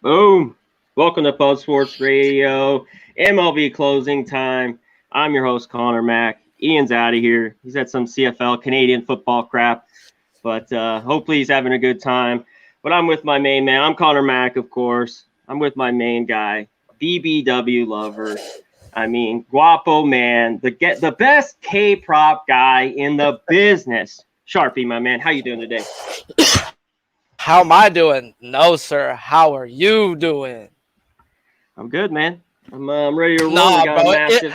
Boom. Welcome to Pub Sports Radio, MLB closing time. I'm your host, Conor Mac. Ian's out of here. He's at some CFL, Canadian football crap, but hopefully he's having a good time. But I'm with my main man. I'm Conor Mac, of course. I'm with my main guy, BBW lover. Guapo man, the best K-prop guy in the business. Sharpie, my man. How you doing today? How am I doing? No, sir. How are you doing? I'm good, man. I'm ready to roll. Nah, bro.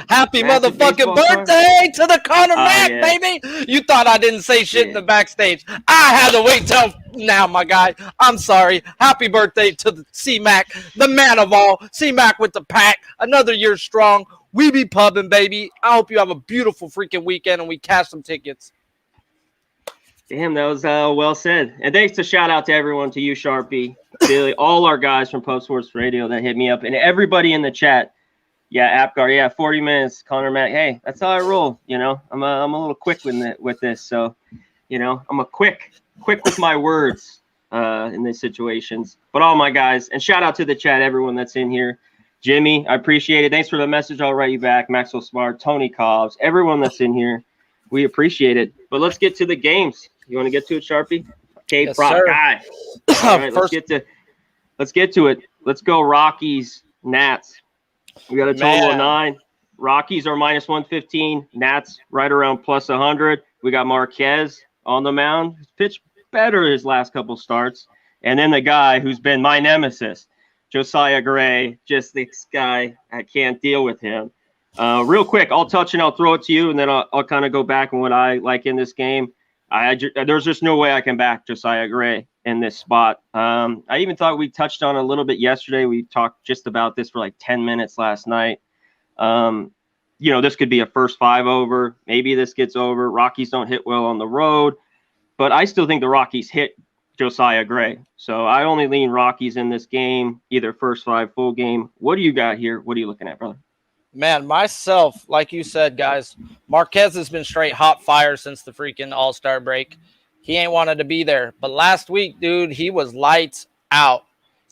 Happy motherfucking birthday to the Conor Mac, baby. You thought I didn't say shit in the backstage. I had to wait till now, my guy. I'm sorry. Happy birthday to the C-Mac, the man of all. C-Mac with the pack. Another year strong. We be pubbing, baby. I hope you have a beautiful freaking weekend and we cash some tickets. Damn, that was well said. And thanks to shout out to everyone, to you, Sharpie, Billy, all our guys from Pub Sports Radio that hit me up, and everybody in the chat. Yeah, AppGuard. Yeah, 40 minutes, Conor Mac. Hey, that's how I roll. You know, I'm a little quick with this. So, you know, I'm a quick with my words in these situations. But all my guys, and shout out to the chat, everyone that's in here. Jimmy, I appreciate it. Thanks for the message. I'll write you back. Maxwell Smart, Tony Cobbs, everyone that's in here. We appreciate it. But let's get to the games. You want to get to it, Sharpie? Okay, yes, prop sir. guy. All right, let's get to it. Let's go Rockies, Nats. We got a total of 9. Rockies are minus 115. Nats right around plus 100. We got Marquez on the mound. He's pitched better his last couple starts. And then the guy who's been my nemesis, Josiah Gray. Just this guy, I can't deal with him. Real quick, I'll touch and I'll throw it to you, and then I'll kind of go back on what I like in this game. There's just no way I can back Josiah Gray in this spot. I even thought we touched on a little bit yesterday. We talked just about this for like 10 minutes last night. This could be a first 5 over. Maybe this gets over. Rockies don't hit well on the road, but I still think the Rockies hit Josiah Gray. So I only lean Rockies in this game, either first 5 full game. What do you got here? What are you looking at, brother? Man, myself, like you said, guys, Marquez has been straight hot fire since the freaking All-Star break. He ain't wanted to be there. But last week, dude, he was lights out.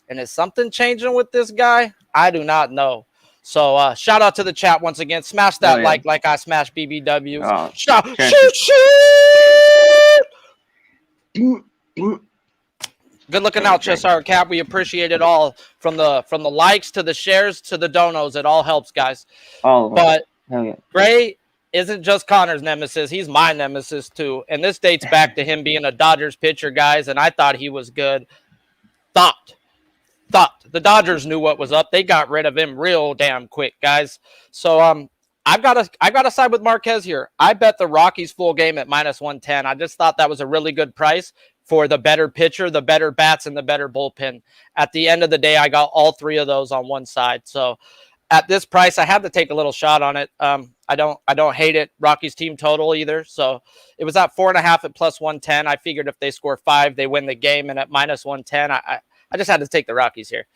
And is something changing with this guy? I do not know. So shout out to the chat once again. Smash that like I smashed BBW. Shoot. Good looking out, Cheshire Cap. We appreciate it all, from the likes to the shares to the donos. It all helps, guys. But Gray isn't just Connor's nemesis. He's my nemesis too. And this dates back to him being a Dodgers pitcher, guys. And I thought he was good. Thought the Dodgers knew what was up. They got rid of him real damn quick, guys. So I've got to side with Marquez here. I bet the Rockies full game at minus 110. I just thought that was a really good price for the better pitcher, the better bats, and the better bullpen. At the end of the day, I got all 3 of those on one side. So at this price, I had to take a little shot on it. I don't hate it. Rockies team total either. So it was at 4.5 at plus 110. I figured if they score 5, they win the game. And at minus 110, I just had to take the Rockies here.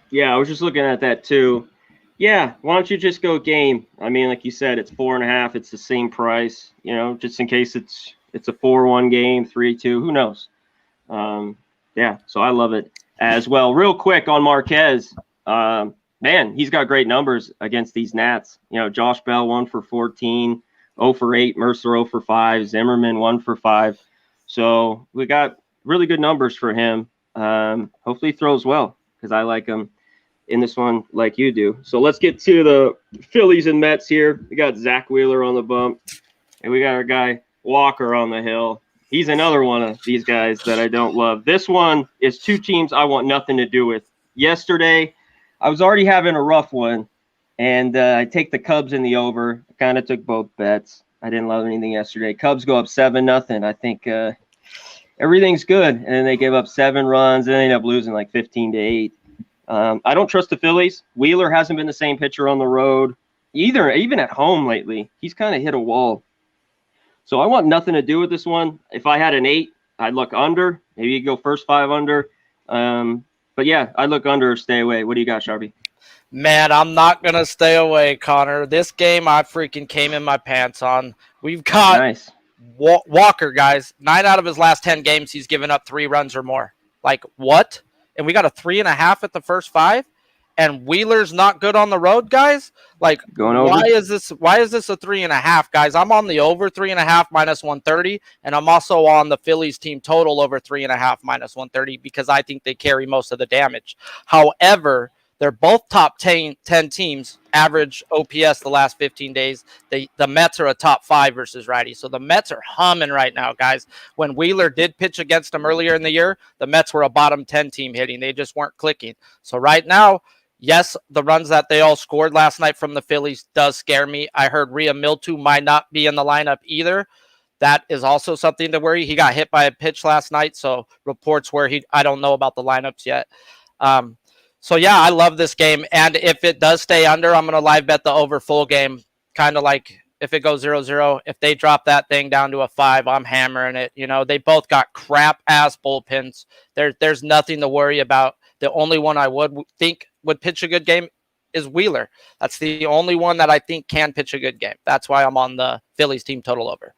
Yeah, I was just looking at that too. Yeah, why don't you just go game? I mean, like you said, it's 4.5. It's the same price, just in case it's a 4-1 game, 3-2, who knows? Yeah, so I love it as well. Real quick on Marquez, man, he's got great numbers against these Nats. Josh Bell 1 for 14, 0 for 8, Mercer 0 for 5, Zimmerman 1 for 5. So we got really good numbers for him. Hopefully he throws well, because I like him in this one like you do. So let's get to the Phillies and Mets here. We got Zach Wheeler on the bump, and we got our guy Walker on the hill. He's another one of these guys that I don't love. This one is 2 teams I want nothing to do with. Yesterday, I was already having a rough one, and I take the Cubs in the over. I kind of took both bets. I didn't love anything yesterday. Cubs go up 7-0. I think everything's good, and then they give up 7 runs, and they end up losing like 15-8. I don't trust the Phillies. Wheeler hasn't been the same pitcher on the road either, even at home lately. He's kind of hit a wall. So I want nothing to do with this one. If I had an 8, I'd look under. Maybe you go first 5 under. But yeah, I'd look under or stay away. What do you got, Sharpie? Man, I'm not going to stay away, Connor. This game I freaking came in my pants on. We've got Walker, guys. 9 out of his last 10 games, he's given up 3 runs or more. Like, what? And we got a 3.5 at the first 5, and Wheeler's not good on the road, guys. Like, why is this a 3.5, guys? I'm on the over 3.5 minus 130, and I'm also on the Phillies team total over 3.5 minus 130 because I think they carry most of the damage. However, they're both top 10 teams, average OPS the last 15 days. The Mets are a top 5 versus righty. So the Mets are humming right now, guys. When Wheeler did pitch against them earlier in the year, the Mets were a bottom 10 team hitting. They just weren't clicking. So right now, yes, the runs that they all scored last night from the Phillies does scare me. I heard Rhea Miltu might not be in the lineup either. That is also something to worry. He got hit by a pitch last night, so reports where I don't know about the lineups yet. So, yeah, I love this game. And if it does stay under, I'm going to live bet the over full game. Kind of like if it goes 0-0, if they drop that thing down to a 5, I'm hammering it. You know, they both got crap-ass bullpens. There's nothing to worry about. The only one I would think would pitch a good game is Wheeler. That's the only one that I think can pitch a good game. That's why I'm on the Phillies team total over.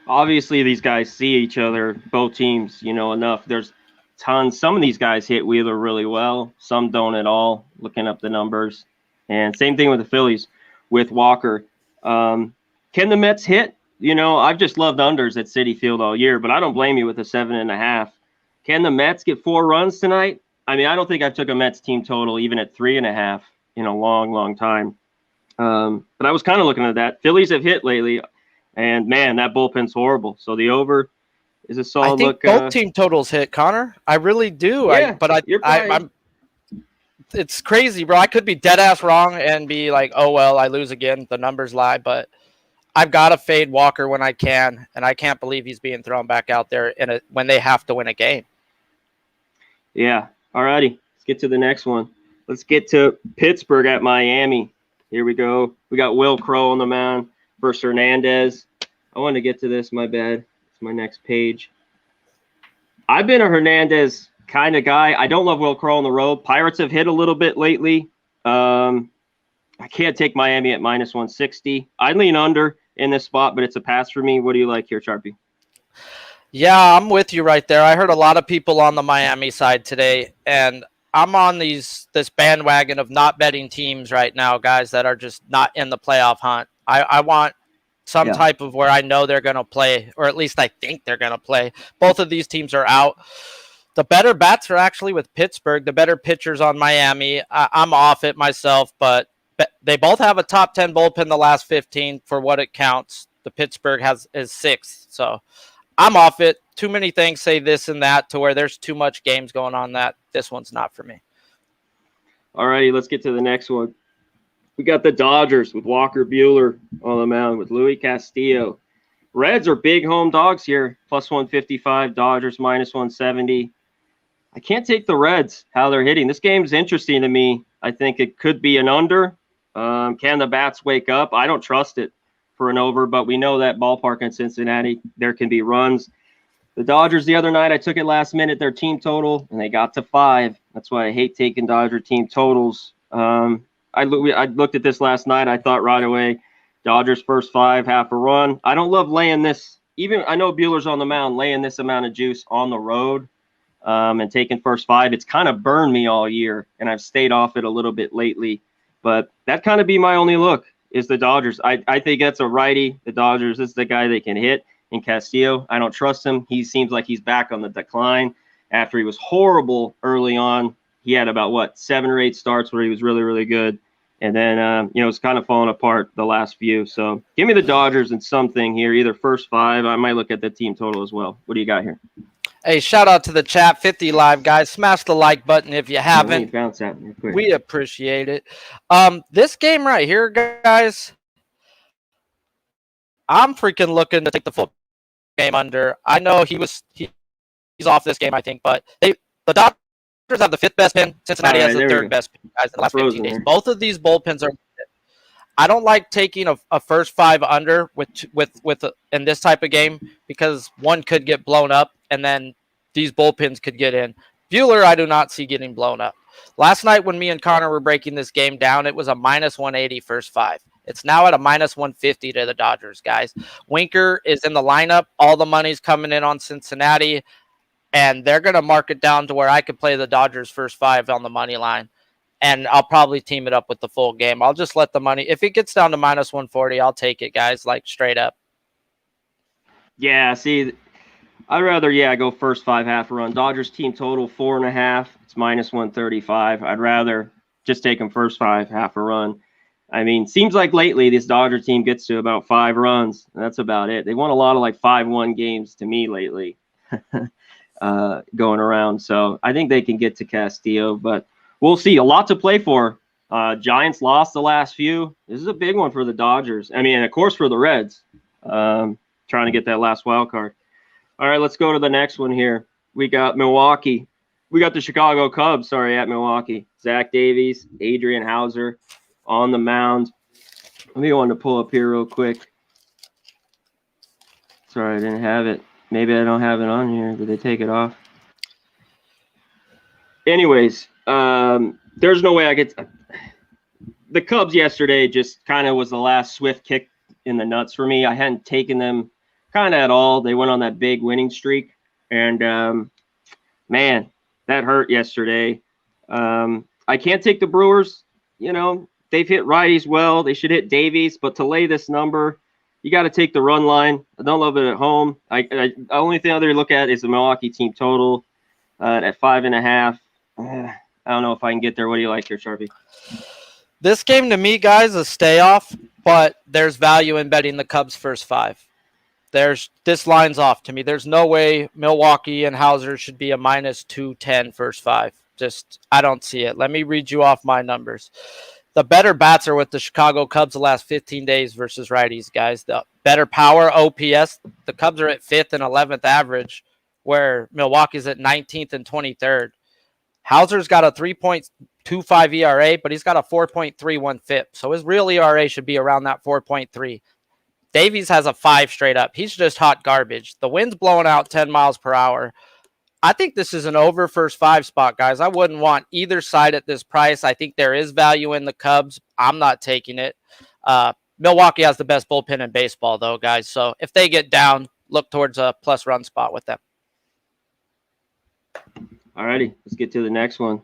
Obviously, these guys see each other, both teams, enough. There's tons. Some of these guys hit Wheeler really well. Some don't at all, looking up the numbers. And same thing with the Phillies with Walker. Can the Mets hit? I've just loved unders at Citi Field all year, but I don't blame you with a 7.5. Can the Mets get 4 runs tonight? I mean, I don't think I've took a Mets team total even at 3.5 in a long, long time. But I was kind of looking at that. Phillies have hit lately, and, man, that bullpen's horrible. So the over is a solid look. I think both team totals hit, Connor. I really do. Yeah, I'm it's crazy, bro. I could be dead ass wrong and be like, oh, well, I lose again. The numbers lie. But I've got to fade Walker when I can, and I can't believe he's being thrown back out there when they have to win a game. Yeah. All righty. Let's get to the next one. Let's get to Pittsburgh at Miami. Here we go. We got Will Crow on the mound versus Hernandez. I wanted to get to this. My bad. It's my next page. I've been a Hernandez kind of guy. I don't love Will Crow on the road. Pirates have hit a little bit lately. I can't take Miami at minus 160. I lean under in this spot, but it's a pass for me. What do you like here, Sharpie? Yeah, I'm with you right there. I heard a lot of people on the Miami side today, and I'm on this bandwagon of not betting teams right now, guys, that are just not in the playoff hunt. I want some type of where I know they're going to play, or at least I think they're going to play. Both of these teams are out. The better bats are actually with Pittsburgh. The better pitchers on Miami. I'm off it myself, but they both have a top 10 bullpen the last 15 for what it counts. The Pittsburgh is 6th, so I'm off it. Too many things say this and that to where there's too much games going on that this one's not for me. All righty, let's get to the next one. We got the Dodgers with Walker Buehler on the mound with Luis Castillo. Reds are big home dogs here, plus 155. Dodgers minus 170. I can't take the Reds, how they're hitting. This game's interesting to me. I think it could be an under. Can the bats wake up? I don't trust it for an over, but we know that ballpark in Cincinnati, there can be runs. The Dodgers the other night, I took it last minute, their team total, and they got to 5. That's why I hate taking Dodger team totals. I looked at this last night. I thought right away, Dodgers first 5, half a run. I don't love laying this. Even I know Buehler's on the mound, laying this amount of juice on the road and taking first 5. It's kind of burned me all year, and I've stayed off it a little bit lately. But that kind of be my only look is the Dodgers. I think that's a righty. The Dodgers, this is the guy they can hit. And Castillo, I don't trust him. He seems like he's back on the decline after he was horrible early on. He had about, 7 or 8 starts where he was really, really good. And then, it's kind of falling apart the last few. So give me the Dodgers and something here, either first 5. I might look at the team total as well. What do you got here? Hey, shout out to the chat, 50 live, guys. Smash the like button if you haven't. Bounce out real quick. We appreciate it. This game right here, guys, I'm freaking looking to take the full game under. I know he's off this game, I think, but the Dodgers have the 5th best pin. Cincinnati has the 3rd best pin, guys, in the last 15 days. Both of these bullpens are. I don't like taking a first 5 under in this type of game because one could get blown up and then these bullpens could get in. Buehler, I do not see getting blown up. Last night when me and Connor were breaking this game down, it was a minus 180 first 5. It's now at a minus 150 to the Dodgers, guys. Winker is in the lineup. All the money's coming in on Cincinnati. and they're going to mark it down to where I could play the Dodgers first 5 on the money line, and I'll probably team it up with the full game. I'll just let the money. If it gets down to minus 140, I'll take it, guys, like straight up. Yeah, see, I'd rather, go first 5 half a run. Dodgers team total 4.5. It's minus 135. I'd rather just take them first 5 half a run. I mean, seems like lately this Dodger team gets to about 5 runs. That's about it. They won a lot of like 5-1 games to me lately going around. So I think they can get to Castillo, but we'll see. A lot to play for. Giants lost the last few. This is a big one for the Dodgers. I mean, of course, for the Reds, trying to get that last wild card. All right, let's go to the next one here. We got Milwaukee. We got the Chicago Cubs, at Milwaukee. Zach Davies, Adrian Hauser on the mound. Let me go on to pull up here real quick. Sorry, I didn't have it. Maybe I don't have it on here. Did they take it off? Anyways, there's no way I get – the Cubs yesterday just kind of was the last swift kick in the nuts for me. I hadn't taken them kind of at all. They went on that big winning streak. And, man, that hurt yesterday. I can't take the Brewers. They've hit righties well. They should hit Davies. But to lay this number, you got to take the run line. I don't love it at home. The only thing I look at is the Milwaukee team total at 5.5. I don't know if I can get there. What do you like here, Sharpie? This game to me, guys, is stay off, but there's value in betting the Cubs first 5. This line's off to me. There's no way Milwaukee and Hauser should be a minus 210 first 5. I don't see it. Let me read you off my numbers. The better bats are with the Chicago Cubs the last 15 days versus righties, guys. The better power OPS, the Cubs are at 5th and 11th average, where Milwaukee's at 19th and 23rd. Hauser's got a 3.25 ERA, but he's got a 4.31 FIP. So his real ERA should be around that 4.3. Davies has a 5 straight up. He's just hot garbage. The wind's blowing out 10 miles per hour. I think this is an over first 5 spot, guys. I wouldn't want either side at this price. I think there is value in the Cubs. I'm not taking it. Milwaukee has the best bullpen in baseball, though, guys. So if they get down, look towards a plus run spot with them. All righty, let's get to the next one.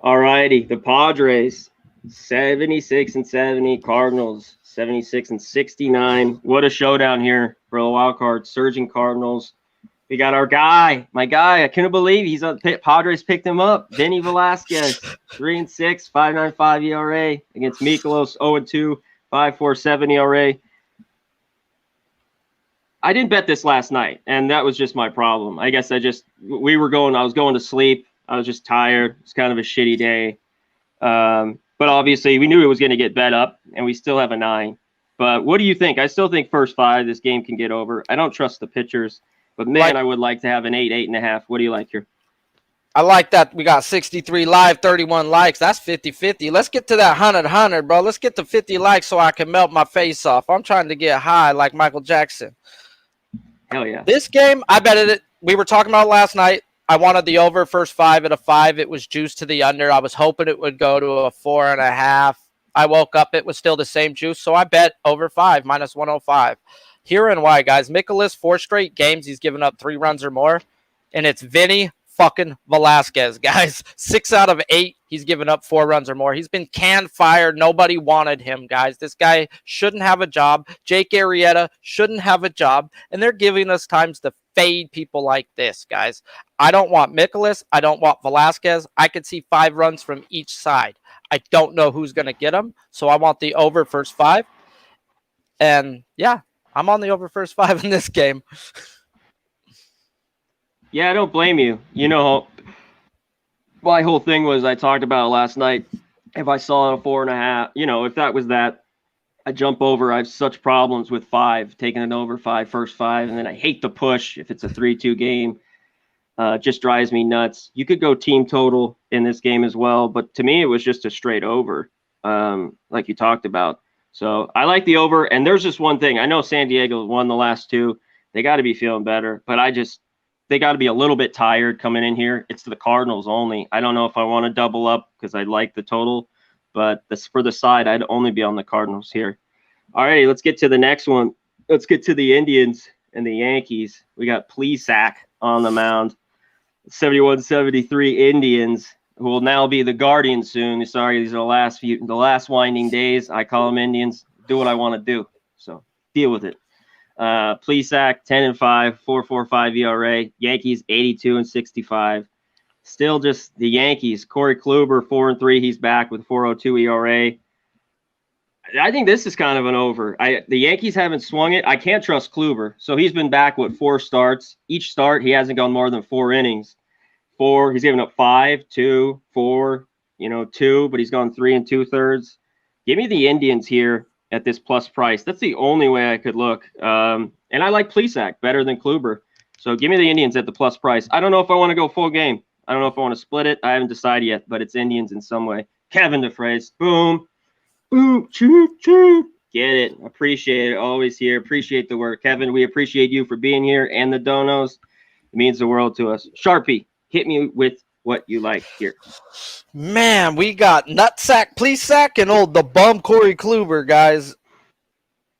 All righty, the Padres, 76-70. Cardinals, 76-69. What a showdown here for the wild card. Surging Cardinals. We got our guy, my guy. I couldn't believe he's on. Padres picked him up. Vinny Velasquez, 3-6, 5.95 ERA against Mikolas, 0-2, 5.47 ERA. I didn't bet this last night, and that was just my problem. I guess I was going to sleep. I was just tired. It's kind of a shitty day. But obviously we knew it was going to get bet up, and we still have a 9. But what do you think? I still think first 5, this game can get over. I don't trust the pitchers. But, man, I would like to have an 8, 8.5. What do you like here? I like that. We got 63 live, 31 likes. That's 50-50. Let's get to that 100, bro. Let's get to 50 likes so I can melt my face off. I'm trying to get high like Michael Jackson. Hell yeah. This game, I betted it. We were talking about last night. I wanted the over first 5 at a 5. It was juiced to the under. I was hoping it would go to a 4.5. I woke up. It was still the same juice. So I bet over 5, minus 105. Here and why, guys. Mikolas, 4 straight games, he's given up 3 runs or more, and it's Vinny fucking Velasquez, guys. 6 out of 8, he's given up 4 runs or more. He's been canned, fired. Nobody wanted him, guys. This guy shouldn't have a job. Jake Arrieta shouldn't have a job, and they're giving us times to fade people like this, guys. I don't want Mikolas. I don't want Velasquez. I could see 5 runs from each side. I don't know who's going to get them, so I want the over first 5. And, yeah. I'm on the over first 5 in this game. Yeah, I don't blame you. My whole thing was I talked about it last night. If I saw a 4.5, if that was that, I jump over. I have such problems with 5, taking an over 5, first 5. And then I hate the push if it's a 3-2 game. Just drives me nuts. You could go team total in this game as well. But to me, it was just a straight over, like you talked about. So I like the over, and there's just one thing. I know San Diego won the last 2. They got to be feeling better, but they got to be a little bit tired coming in here. It's the Cardinals only. I don't know if I want to double up because I like the total, but for the side, I'd only be on the Cardinals here. All right, let's get to the next one. Let's get to the Indians and the Yankees. We got Plesac on the mound. 71-73 Indians, who will now be the Guardians soon. Sorry, these are the last winding days. I call them Indians. Do what I want to do. So deal with it. Plesac 10-5, 4.45 ERA. Yankees 82-65. Still just the Yankees. Corey Kluber 4-3. He's back with 4.02 ERA. I think this is kind of an over. The Yankees haven't swung it. I can't trust Kluber. So he's been back with 4 starts. Each start he hasn't gone more than 4 innings. 4. He's given up 5, 2, 4. 2, but he's gone 3 2/3. Give me the Indians here at this plus price. That's the only way I could look. And I like Plesac better than Kluber. So give me the Indians at the plus price. I don't know if I want to go full game. I don't know if I want to split it. I haven't decided yet, but it's Indians in some way. Kevin DeFrays. Boom. Boom. Choo, choo. Get it. Appreciate it. Always here. Appreciate the work. Kevin, we appreciate you for being here and the donos. It means the world to us. Sharpie, hit me with what you like here. Man, we got Nutsack, Plesac, and the bum Corey Kluber, guys.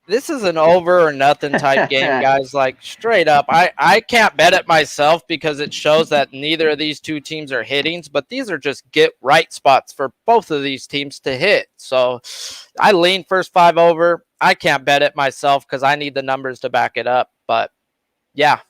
This is an over or nothing type game, guys. Like, straight up. I can't bet it myself because it shows that neither of these two teams are hitting, but these are just get right spots for both of these teams to hit. So I lean first 5 over. I can't bet it myself because I need the numbers to back it up. But, yeah.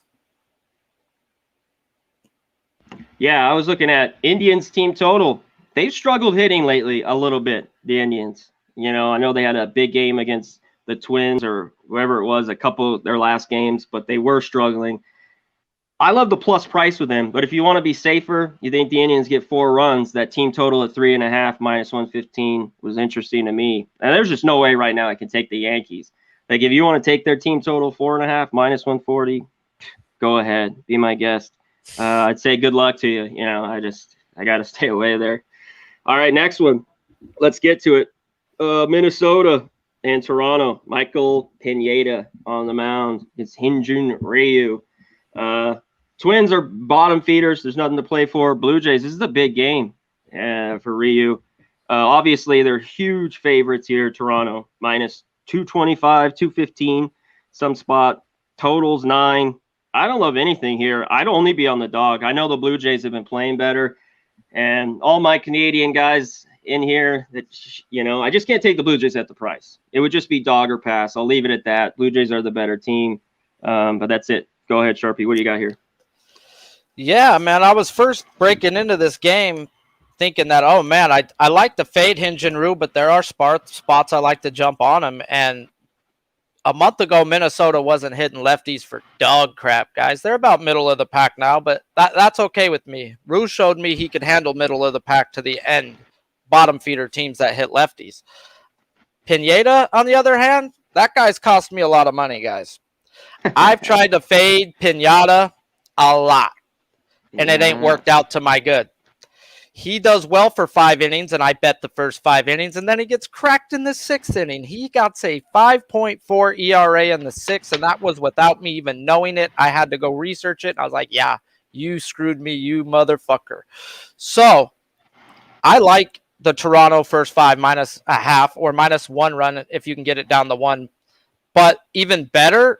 Yeah, I was looking at Indians team total. They've struggled hitting lately a little bit, the Indians. I know they had a big game against the Twins or whoever it was, a couple of their last games, but they were struggling. I love the plus price with them, but if you want to be safer, you think the Indians get 4 runs, that team total at 3.5 minus 115 was interesting to me. And there's just no way right now I can take the Yankees. Like, if you want to take their team total 4.5 minus 140, go ahead, be my guest. I'd say good luck to you. I got to stay away there. All right, next one. Let's get to it. Minnesota and Toronto. Michael Pineda on the mound. It's Hyun-Jin Ryu. Twins are bottom feeders. There's nothing to play for. Blue Jays, this is a big game for Ryu. Obviously, they're huge favorites here, Toronto. Minus 225, 215, some spot. Totals 9. I don't love anything here. I'd only be on the dog. I know the Blue Jays have been playing better. And all my Canadian guys in here, I just can't take the Blue Jays at the price. It would just be dog or pass. I'll leave it at that. Blue Jays are the better team. But that's it. Go ahead, Sharpie. What do you got here? Yeah, man. I was first breaking into this game thinking that, oh, man, I like to fade Hyun-Jin Ryu, but there are spots I like to jump on him. And a month ago, Minnesota wasn't hitting lefties for dog crap, guys. They're about middle of the pack now, but that's okay with me. Rue showed me he could handle middle of the pack to the end, bottom feeder teams that hit lefties. Pineda, on the other hand, that guy's cost me a lot of money, guys. I've tried to fade Pineda a lot, and it ain't worked out to my good. He does well for 5 innings, and I bet the first 5 innings, and then he gets cracked in the 6th inning. He got a 5.4 ERA in the 6th, and that was without me even knowing it. I had to go research it. I was like, yeah, you screwed me, you motherfucker. So I like the Toronto first 5 minus a half or minus 1 run if you can get it down to 1. But even better,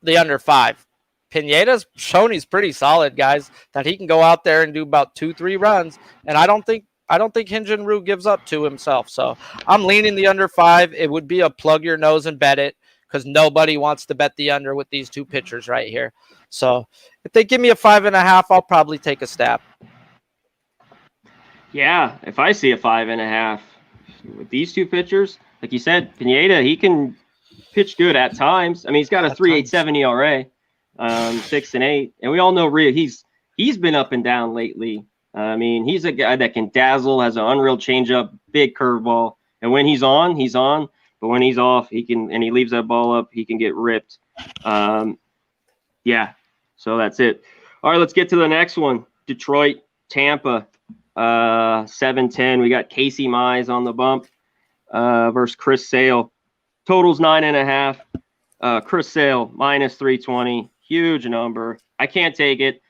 the under 5. Pineda's shown he's pretty solid, guys, that he can go out there and do about 2-3 runs. And I don't think Hyun-Jin Ryu gives up to himself. So I'm leaning the under 5. It would be a plug your nose and bet it because nobody wants to bet the under with these 2 pitchers right here. So if they give me a 5.5, I'll probably take a stab. Yeah, if I see a 5.5 with these 2 pitchers, like you said, Pineda, he can pitch good at times. I mean, he's got a 3.87 ERA. 6 and 8, and we all know Ryu. He's been up and down lately. I mean, he's a guy that can dazzle, has an unreal changeup, big curveball, and when he's on, he's on. But when he's off, he leaves that ball up, he can get ripped. Yeah. So that's it. All right, let's get to the next one. Detroit, Tampa, 7-10. We got Casey Mize on the bump versus Chris Sale. Totals 9.5. Chris Sale minus 320. Huge number. I can't take it.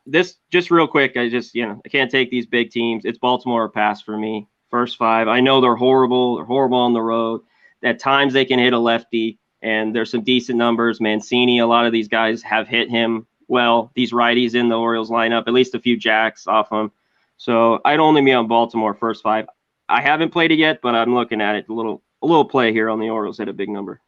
This just real quick. I can't take these big teams. It's Baltimore or pass for me. First 5. I know they're horrible. They're horrible on the road. At times they can hit a lefty, and there's some decent numbers. Mancini, a lot of these guys have hit him well these righties in the Orioles lineup, at least a few jacks off them. So I'd only be on Baltimore first 5. I haven't played it yet, but I'm looking at it. A little play here on the Orioles at a big number.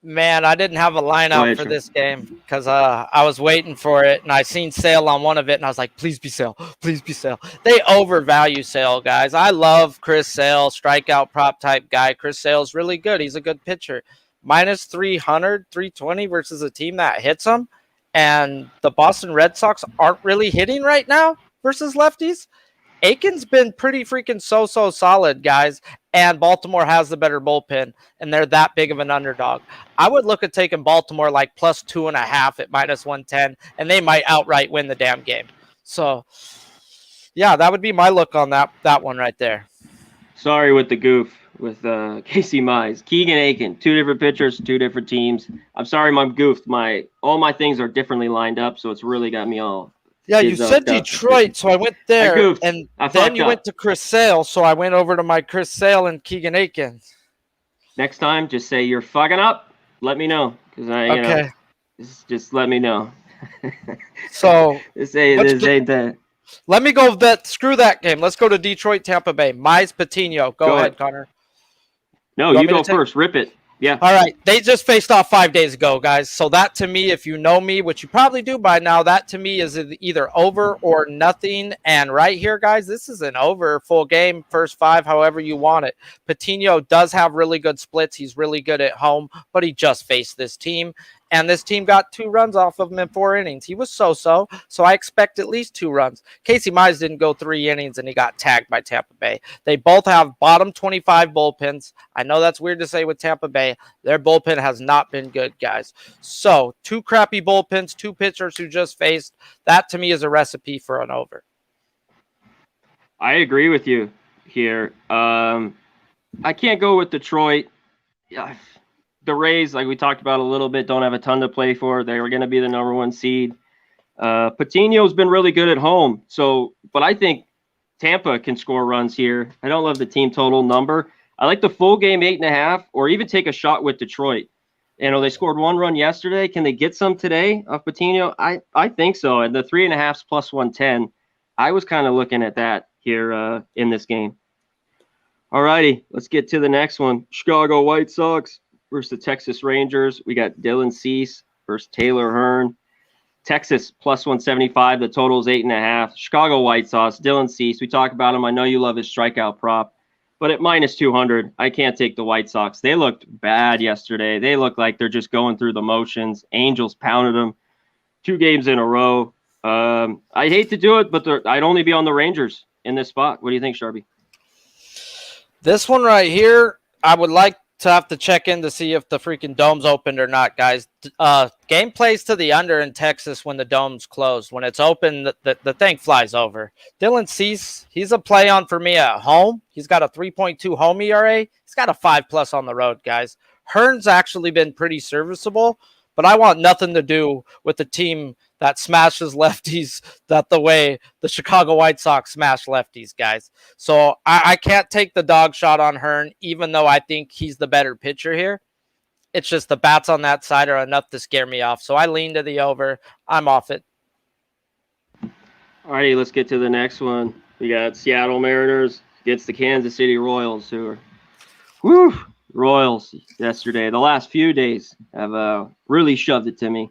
Man, I didn't have a lineup for this game because I was waiting for it, and I seen Sale on one of it, and I was like, please be Sale. Please be Sale. They overvalue Sale, guys. I love Chris Sale, strikeout prop type guy. Chris Sale's really good. He's a good pitcher. Minus 300, 320 versus a team that hits him, and the Boston Red Sox aren't really hitting right now versus lefties. Aiken's been pretty freaking so solid, guys, and Baltimore has the better bullpen, and they're that big of an underdog. I would look at taking Baltimore like plus 2.5 at minus 110, and they might outright win the damn game. So, yeah, that would be my look on that one right there. Sorry with the goof with Casey Mize. Keegan Aiken, 2 different pitchers, 2 different teams. I'm sorry, I'm goofed. All my things are differently lined up, so it's really got me all. Yeah, you said Detroit, so I went there, and then you went to Chris Sale, so I went over to my Chris Sale and Keegan Aiken. Next time, just say you're fucking up. Let me know, because you know, just let me know. So this ain't that. Let me go screw that game. Let's go to Detroit, Tampa Bay. Mize Patino. Go ahead, Connor. No, you go first. Rip it. Yeah. All right. They just faced off 5 days ago, guys. So that to me, if you know me, which you probably do by now, that to me is either over or nothing. And right here, guys, this is an over full game, first 5, however you want it. Patino does have really good splits. He's really good at home, but he just faced this team. And this team got 2 runs off of him in 4 innings. He was so I expect at least 2 runs. Casey Mize didn't go 3 innings, and he got tagged by Tampa Bay. They both have bottom 25 bullpens. I know that's weird to say with Tampa Bay. Their bullpen has not been good, guys. So 2 crappy bullpens, 2 pitchers who just faced. That, to me, is a recipe for an over. I agree with you here. I can't go with Detroit. The Rays, like we talked about a little bit, don't have a ton to play for. They were going to be the number 1 seed. Patino's been really good at home. But I think Tampa can score runs here. I don't love the team total number. I like the full game 8.5, or even take a shot with Detroit. You know, they scored 1 run yesterday. Can they get some today off Patino? I think so. And the 3.5's plus 110. I was kind of looking at that here in this game. All righty, let's get to the next one. Chicago White Sox versus the Texas Rangers. We got Dylan Cease versus Taylor Hearn. Texas plus 175. The total is 8.5. Chicago White Sox, Dylan Cease. We talk about him. I know you love his strikeout prop, but at minus 200, I can't take the White Sox. They looked bad yesterday. They look like they're just going through the motions. Angels pounded them 2 games in a row. I hate to do it, but I'd only be on the Rangers in this spot. What do you think, Sharpie? This one right here, I would like to have to check in to see if the freaking dome's opened or not, guys. Game plays to the under in Texas when the dome's closed. When it's open, the thing flies over. Dylan Cease, he's a play on for me at home. He's got a 3.2 home ERA. He's got a 5+ on the road, guys. Hearn's actually been pretty serviceable, but I want nothing to do with the team that smashes lefties the way the Chicago White Sox smash lefties, guys. So I can't take the dog shot on Hearn, even though I think he's the better pitcher here. It's just the bats on that side are enough to scare me off. So I lean to the over. I'm off it. All righty, let's get to the next one. We got Seattle Mariners against the Kansas City Royals, who are Royals yesterday. The last few days have really shoved it to me.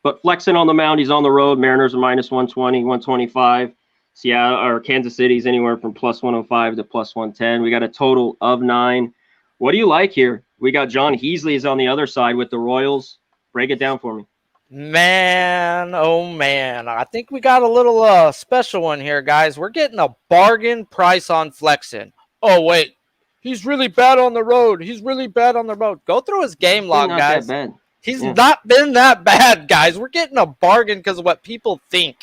But flexing on the mound, he's on the road. Mariners are minus 120, 125. Seattle or Kansas City's anywhere from plus 105 to plus 110. We got a total of 9. What do you like here? We got John Heasley is on the other side with the Royals. Break it down for me. Man, oh man. I think we got a little special one here, guys. We're getting a bargain price on flexing. Oh, wait. He's really bad on the road. He's really bad on the road. Go through his game log, guys. That bad. He's not been that bad, guys. We're getting a bargain because of what people think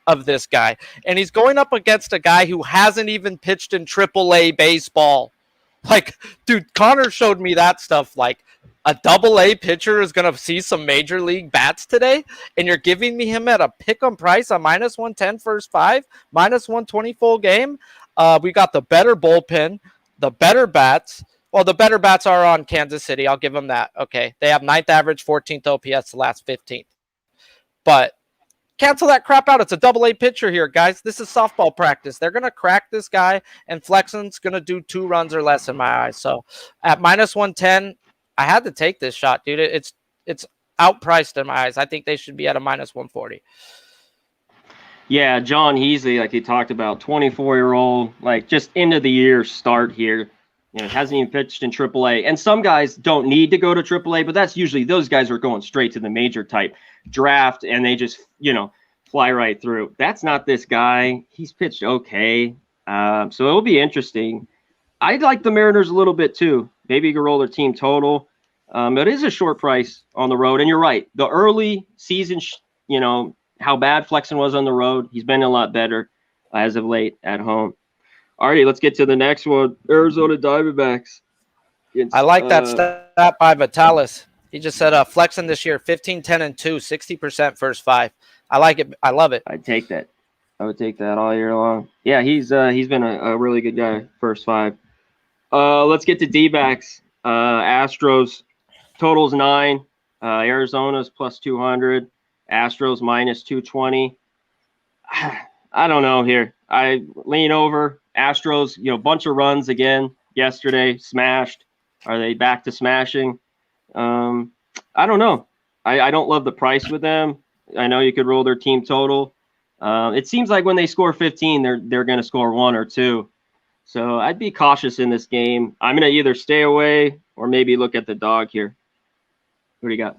of this guy. And he's going up against a guy who hasn't even pitched in AAA baseball. Like, dude, Connor showed me that stuff. Like, a AA pitcher is going to see some major league bats today, and you're giving me him at a pick-em price on minus 110 first 5, minus 120 full game. We got the better bullpen, the better bats. Well, the better bats are on Kansas City. I'll give them that. Okay. They have 9th average, 14th OPS, the last 15th. But cancel that crap out. It's a double-A pitcher here, guys. This is softball practice. They're going to crack this guy, and Flexen's going to do 2 runs or less in my eyes. So at minus 110, I had to take this shot, dude. It's outpriced in my eyes. I think they should be at a minus 140. Yeah, John Heasley, like he talked about, 24-year-old, like just end of the year start here. You know, hasn't even pitched in AAA. And some guys don't need to go to AAA, but that's usually those guys are going straight to the major type draft, and they just, fly right through. That's not this guy. He's pitched okay. So it'll be interesting. I like the Mariners a little bit too. Maybe you can roll their team total. It is a short price on the road, and you're right. The early season, how bad Flexen was on the road, he's been a lot better as of late at home. Alrighty, let's get to the next one. Arizona Diamondbacks. I like that stat by Vitalis. He just said Flexen this year, 15, 10, and 2, 60% first 5. I like it. I love it. I'd take that. I would take that all year long. Yeah, he's been a really good guy first 5. Let's get to D-backs. Astros, total's 9. Arizona's plus 200. Astros minus 220. I don't know here. I lean over. Astros, bunch of runs again yesterday, smashed. Are they back to smashing? I don't know. I don't love the price with them. I know you could roll their team total. It seems like when they score 15, they're going to score 1 or 2. So I'd be cautious in this game. I'm going to either stay away or maybe look at the dog here. What do you got?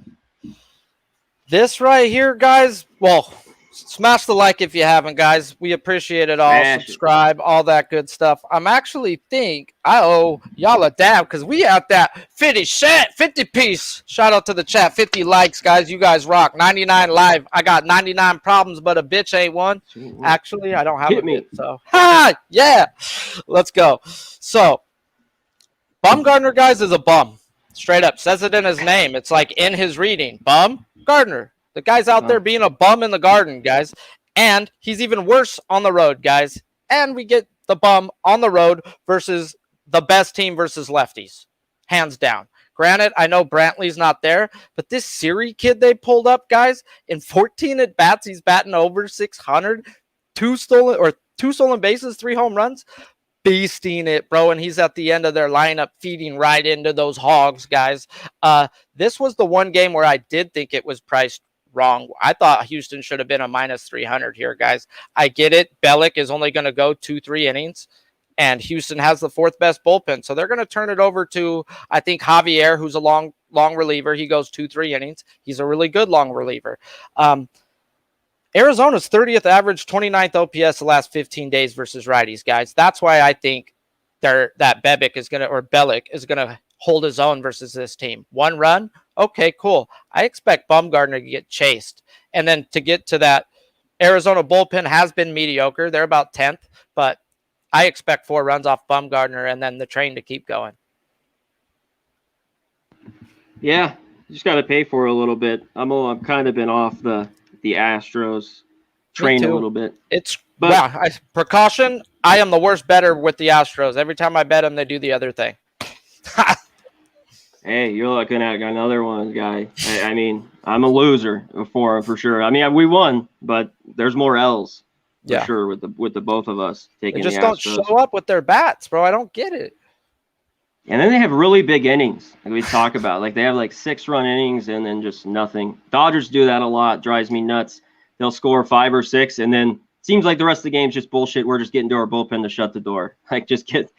This right here, guys, well, smash the like if you haven't, guys. We appreciate it all. Subscribe, all that good stuff. I'm actually think I owe y'all a dab because we at that 50 piece. Shout out to the chat. 50 likes, guys. You guys rock. 99 live. I got 99 problems, but a bitch ain't one. Actually, I don't have a bitch, so yeah. Let's go. So, Bumgarner, guys, is a bum. Straight up. Says it in his name. It's like in his reading. Bumgarner. The guy's out there being a bum in the garden, guys. And he's even worse on the road, guys. And we get the bum on the road versus the best team versus lefties. Hands down. Granted, I know Brantley's not there, but this Siri kid they pulled up, guys, in 14 at-bats, he's batting over 600. 2 stolen bases, 3 home runs. Beasting it, bro, and he's at the end of their lineup feeding right into those hogs, guys. This was the one game where I did think it was priced wrong. I thought Houston should have been a minus 300 here, guys. I get it. Bellick is only going to go 2-3 innings, and Houston has the 4th best bullpen, so they're going to turn it over to, I think, Javier, who's a long reliever. He goes 2-3 innings. He's a really good long reliever. Arizona's 30th average, 29th OPS the last 15 days versus righties, guys. That's why I think that Bellick is going to hold his own versus this team. 1 run, okay, cool. I expect Bumgarner to get chased. And then to get to that, Arizona bullpen has been mediocre. They're about 10th, but I expect 4 runs off Bumgarner and then the train to keep going. Yeah, you just got to pay for it a little bit. I've kind of been off the Astros train a little bit. Precaution. I am the worst bettor with the Astros. Every time I bet them, they do the other thing. Hey, you're looking at another one, guy. I mean, I'm a loser for sure. I mean, we won, but there's more L's for sure with the both of us taking. They just don't show up with their bats, bro. I don't get it. And then they have really big innings, like we talk about. Like they have like 6-run innings and then just nothing. Dodgers do that a lot. Drives me nuts. They'll score 5 or 6, and then seems like the rest of the game's just bullshit. We're just getting to our bullpen to shut the door. Like just get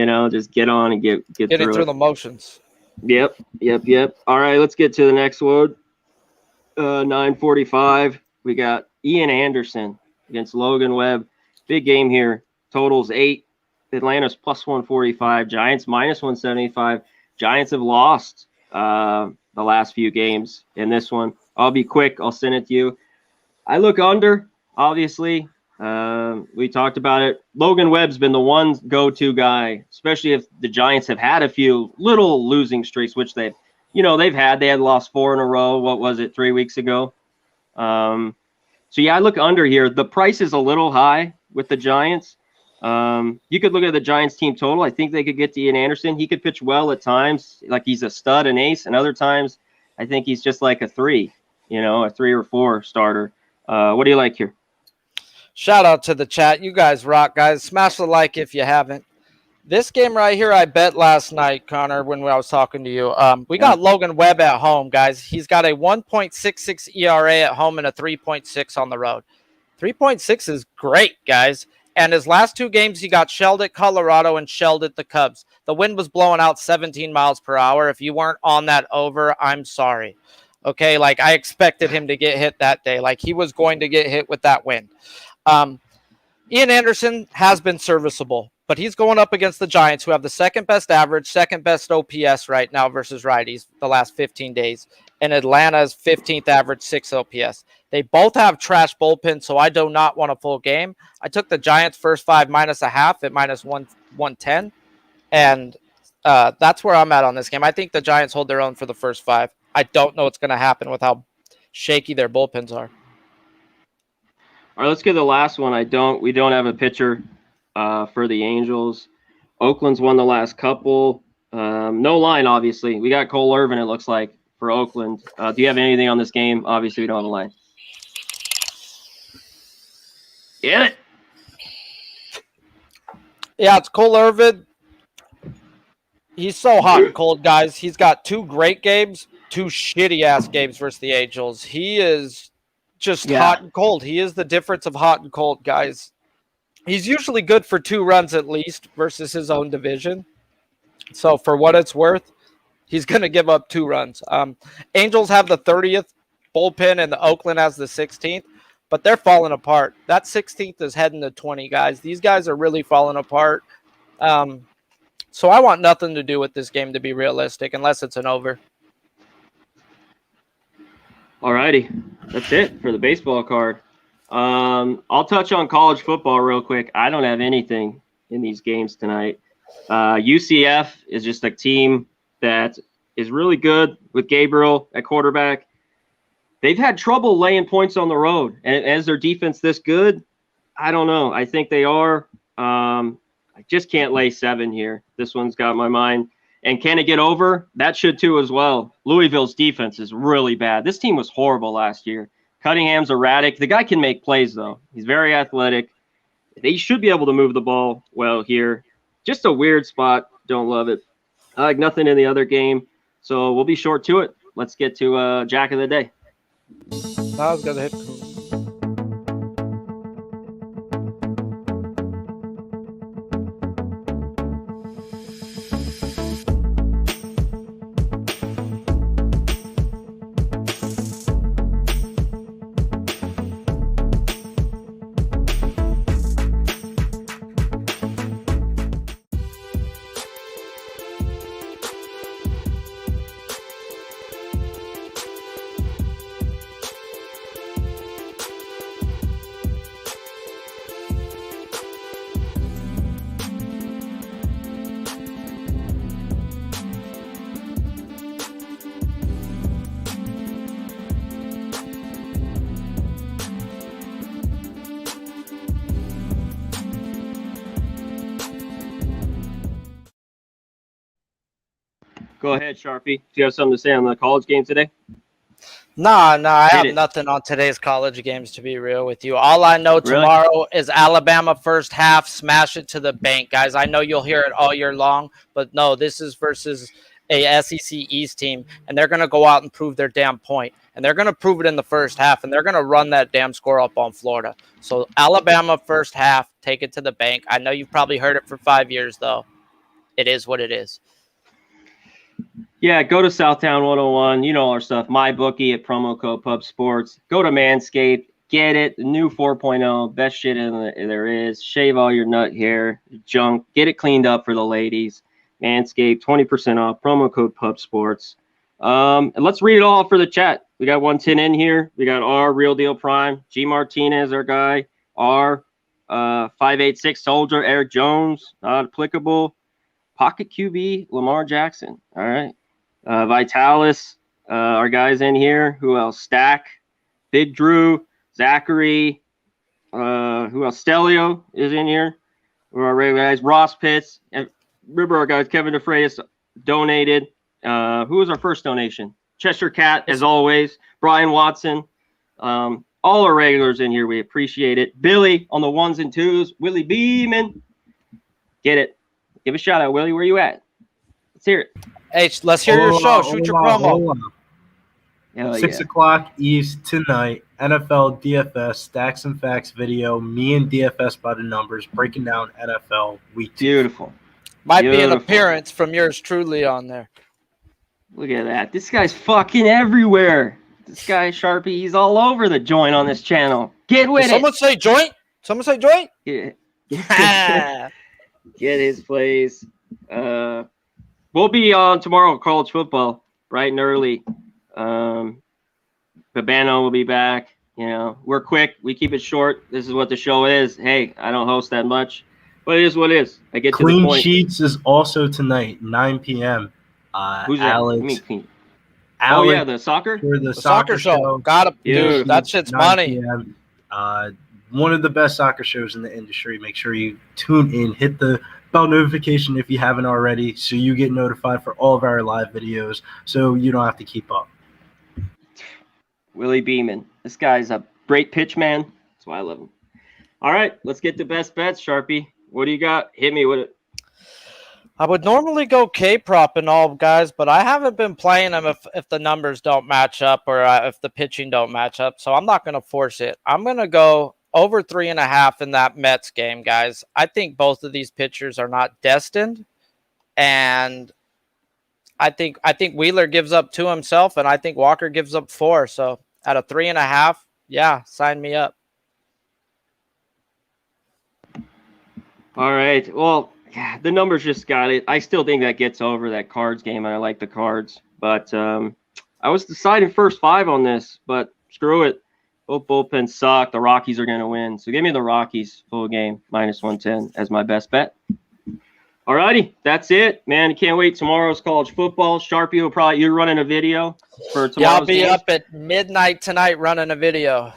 on and get through the motions. Yep. All right, let's get to the next one. 9:45. We got Ian Anderson against Logan Webb. Big game here. Totals 8. Atlanta's plus 145. Giants minus 175. Giants have lost the last few games in this one. I'll be quick. I'll send it to you. I look under, obviously. We talked about it. Logan Webb's been the one go-to guy, especially if the Giants have had a few little losing streaks, which they've had. They had lost 4 in a row. What was it, 3 weeks ago? So, yeah, I look under here. The price is a little high with the Giants. You could look at the Giants team total. I think they could get to Ian Anderson. He could pitch well at times, like he's a stud, an ace, and other times I think he's just like a 3, a 3 or 4 starter. What do you like here? Shout out to the chat. You guys rock, guys. Smash the like if you haven't. This game right here, I bet last night, Connor, when I was talking to you. We got Logan Webb at home, guys. He's got a 1.66 ERA at home and a 3.6 on the road. 3.6 is great, guys. And his last 2 games, he got shelled at Colorado and shelled at the Cubs. The wind was blowing out 17 miles per hour. If you weren't on that over, I'm sorry. Okay, like I expected him to get hit that day. Like he was going to get hit with that wind. Ian Anderson has been serviceable, but he's going up against the Giants, who have the second best average, second best OPS right now versus righties the last 15 days. And Atlanta's 15th average, 6 OPS. They both have trash bullpen, so I do not want a full game. I took the Giants first 5 minus a half at minus 110, and that's where I'm at on this game. I think the Giants hold their own for the first 5. I don't know what's going to happen with how shaky their bullpens are. All right, let's get the last one. We don't have a pitcher for the Angels. Oakland's won the last couple. No line, obviously. We got Cole Irvin, it looks like, for Oakland. Do you have anything on this game? Obviously, we don't have a line. Get it. Yeah, it's Cole Irvin. He's so hot and cold, guys. He's got 2 great games, 2 shitty-ass games versus the Angels. He is just hot and cold. He is the difference of hot and cold, guys. He's usually good for 2 runs at least versus his own division. So for what it's worth, he's going to give up 2 runs. Angels have the 30th bullpen and the Oakland has the 16th, but they're falling apart. That 16th is heading to 20, guys. These guys are really falling apart. So I want nothing to do with this game, to be realistic, unless it's an over. All righty. That's it for the baseball card. I'll touch on college football real quick. I don't have anything in these games tonight. UCF is just a team that is really good with Gabriel at quarterback. They've had trouble laying points on the road. And as their defense this good, I don't know. I think they are. I just can't lay 7 here. This one's got my mind. And can it get over? That should too as well. Louisville's defense is really bad. This team was horrible last year. Cunningham's erratic. The guy can make plays, though. He's very athletic. They should be able to move the ball well here. Just a weird spot. Don't love it. I like nothing in the other game. So we'll be short to it. Let's get to Jack of the Day. I was going to hit. Go ahead, Sharpie. Do you have something to say on the college game today? Nah, I have nothing on today's college games, to be real with you. All I know tomorrow is Alabama first half, smash it to the bank, guys. I know you'll hear it all year long, but no, this is versus a SEC East team, and they're going to go out and prove their damn point. And they're going to prove it in the first half, and they're going to run that damn score up on Florida. So Alabama first half, take it to the bank. I know you've probably heard it for 5 years, though. It is what it is. Yeah, go to Southtown 101. You know our stuff. MyBookie at promo code Pub Sports. Go to Manscaped. Get it. The new 4.0. Best shit there is. Shave all your nut hair, junk. Get it cleaned up for the ladies. Manscaped, 20% off. Promo code Pub Sports. And let's read it all for the chat. We got 110 in here. We got R, Real Deal Prime. G Martinez, our guy. R, 586 Soldier. Eric Jones, not applicable. Pocket QB, Lamar Jackson. All right. Vitalis, our guys in here. Who else? Stack, Big Drew, Zachary. Who else? Stelio is in here. Our regular guys, Ross Pitts, and remember our guys, Kevin DeFreitas donated. Who was our first donation? Cheshire Cat, as always. Brian Watson. All our regulars in here, we appreciate it. Billy on the ones and twos. Willie Beeman. Get it. Give a shout out, Willie. Where you at? Let's hear it. Hey, let's hear your show. Shoot your promo. 6 o'clock East tonight. NFL DFS Stacks and Facts video. Me and DFS by the numbers breaking down NFL week 2. Beautiful. Might be an appearance from yours truly on there. Look at that. This guy's fucking everywhere. This guy, Sharpie, he's all over the joint on this channel. Get with it. Someone say joint? Someone say joint? Yeah. Get his plays. We'll be on tomorrow college football, bright and early. Babano will be back. You know, we're quick. We keep it short. This is what the show is. Hey, I don't host that much, but it is what it is. I get to the point. Clean Sheets is also tonight, 9 p.m. Who's Alex? That? Oh, yeah, the soccer? For the soccer show. Got it, dude. That shit's money. One of the best soccer shows in the industry. Make sure you tune in. Hit the bell notification if you haven't already, so you get notified for all of our live videos, so you don't have to keep up. Willie Beeman. This guy's a great pitch man. That's why I love him. All right, let's get the best bets, Sharpie. What do you got? Hit me with it. I would normally go K-prop and all, guys, but I haven't been playing them if the numbers don't match up or if the pitching don't match up, so I'm not going to force it. I'm going to go over 3.5 in that Mets game, guys. I think both of these pitchers are not destined, and I think Wheeler gives up 2 himself, and I think Walker gives up 4. So at a 3.5, yeah, sign me up. All right. Well, yeah, the numbers just got it. I still think that gets over that Cards game, and I like the Cards. But I was deciding first 5 on this, but screw it. Both bullpens suck. The Rockies are going to win. So give me the Rockies full game, -110 as my best bet. All righty. That's it, man. Can't wait. Tomorrow's college football. Sharpie will probably, you're running a video for tomorrow's Yeah, I'll be games. up at midnight tonight running a video.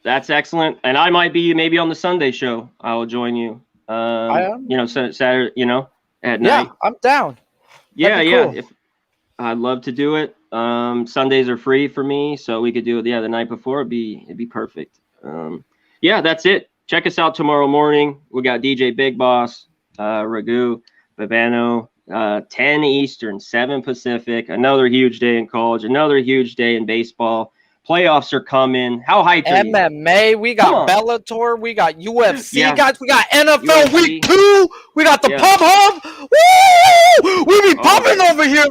That's excellent. And I might be maybe on the Sunday show. I will join you. I am. You know, Saturday, you know, at Yeah, night. I'm down. Yeah, cool. yeah. I'd love to do it. Sundays are free for me, so we could do it. Yeah, the night before it'd be perfect. Yeah, that's it. Check us out tomorrow morning. We got DJ Big Boss, Ragu, Babano, 10 Eastern, 7 Pacific. Another huge day in college. Another huge day in baseball. Playoffs are coming. How hyped are you? MMA, we got Bellator, we got UFC, guys, we got NFL UFC. Week 2, we got the Pump Hub. Woo! We be pumping over here.